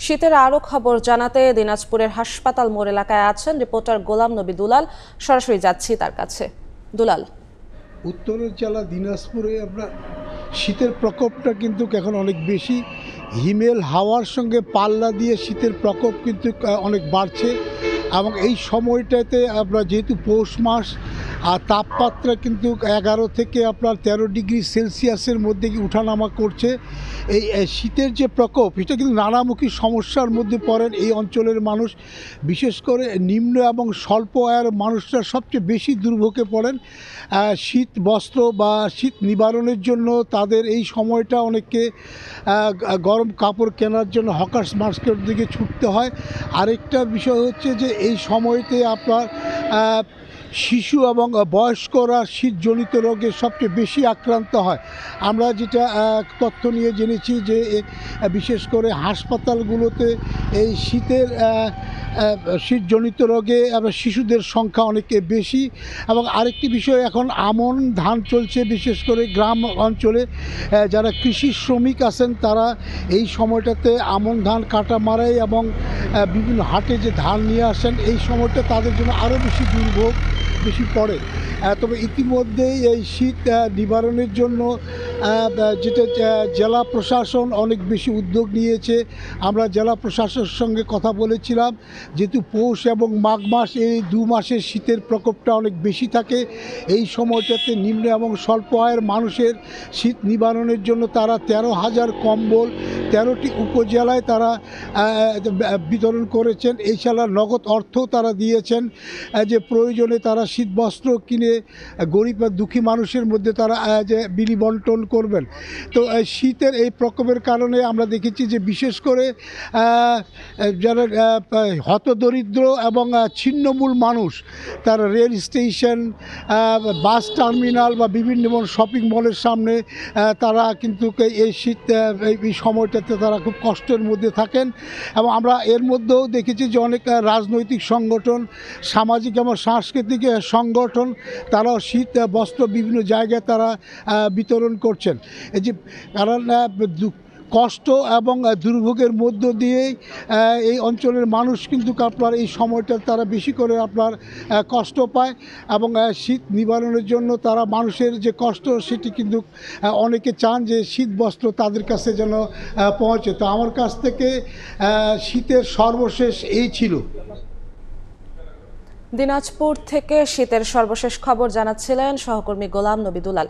শীতের আরও খবর জানাতে দিনাজপুরের হাসপাতাল মোড় এলাকায় আছেন রিপোর্টার গোলাম নবী দুলাল। সরাসরি যাচ্ছি তার কাছে। দুলাল, উত্তরের জেলা দিনাজপুরে আপনার শীতের প্রকোপটা কিন্তু এখন অনেক বেশি। হিমেল হাওয়ার সঙ্গে পাল্লা দিয়ে শীতের প্রকোপ কিন্তু অনেক বাড়ছে এবং এই সময়টাতে আপনার যেহেতু পৌষ মাস আর তাপমাত্রা কিন্তু 11 থেকে আপনার 13 ডিগ্রি সেলসিয়াসের মধ্যে উঠানামা করছে। এই শীতের যে প্রকোপ এটা কিন্তু নানামুখী সমস্যার মধ্যে পড়েন এই অঞ্চলের মানুষ, বিশেষ করে নিম্ন এবং স্বল্প আয়ের মানুষরা সবচেয়ে বেশি দুর্ভোগে পড়েন। শীত বস্ত্র বা শীত নিবারণের জন্য তাদের এই সময়টা অনেককে গরম কাপড় কেনার জন্য হকার্স মার্কেটের দিকে ছুটতে হয়। আরেকটা বিষয় হচ্ছে যে এই সময়তে আপনার শিশু এবং বয়স্করা শীতজনিত রোগে সবচেয়ে বেশি আক্রান্ত হয়। আমরা যেটা তথ্য নিয়ে জেনেছি যে বিশেষ করে হাসপাতালগুলোতে এই শীতজনিত রোগে শিশুদের সংখ্যা অনেক বেশি। এবং আরেকটি বিষয়, এখন আমন ধান চলছে, বিশেষ করে গ্রাম অঞ্চলে যারা কৃষি শ্রমিক আছেন তারা এই সময়টাতে আমন ধান কাটা মারাই এবং বিভিন্ন হাটে যে ধান নিয়ে আসেন এই সময়টা তাদের জন্য আরও বেশি দুর্ভোগ বেশি পড়ে। তবে ইতিমধ্যেই এই শীত নিবারণের জন্য যেটা জেলা প্রশাসন অনেক বেশি উদ্যোগ নিয়েছে। আমরা জেলা প্রশাসনের সঙ্গে কথা বলেছিলাম, যেহেতু পৌষ এবং মাঘ মাস এই 2 মাসের শীতের প্রকোপটা অনেক বেশি থাকে। এই সময়টাতে নিম্ন এবং স্বল্প আয়ের মানুষের শীত নিবারণের জন্য তারা 13,000 কম্বল 13টি উপজেলায় তারা বিতরণ করেছেন। এছাড়া নগদ অর্থও তারা দিয়েছেন যে প্রয়োজনে তারা শীত বস্ত্র কিনে গরিব বা দুঃখী মানুষের মধ্যে তারা যে বিলি বন্টন করবেন। তো শীতের এই প্রকোপের কারণে আমরা দেখেছি যে বিশেষ করে যারা হতদরিদ্র এবং ছিন্নমূল মানুষ তারা রেল স্টেশন, বাস টার্মিনাল বা বিভিন্ন শপিং মলের সামনে তারা কিন্তু এই শীত এই সময়টাতে তারা খুব কষ্টের মধ্যে থাকেন। এবং আমরা এর মধ্যেও দেখেছি যে অনেক রাজনৈতিক সংগঠন, সামাজিক এবং সাংস্কৃতিক সংগঠন তারাও শীত বস্ত্র বিভিন্ন জায়গায় তারা বিতরণ করছেন। এই যে কারণ কষ্ট এবং দুর্ভোগের মধ্য দিয়েই এই অঞ্চলের মানুষ কিন্তু আপনার এই সময়টা তারা বেশি করে আপনার কষ্ট পায় এবং শীত নিবারণের জন্য তারা মানুষের যে কষ্ট সেটি কিন্তু অনেকে চান যে শীত বস্ত্র তাদের কাছে যেন পৌঁছে। তো আমার কাছ থেকে শীতের সর্বশেষ এই ছিল। দিনাজপুর থেকে শীতের সর্বশেষ খবর জানাচ্ছিলেন সহকর্মী গোলাম নবী দুলাল।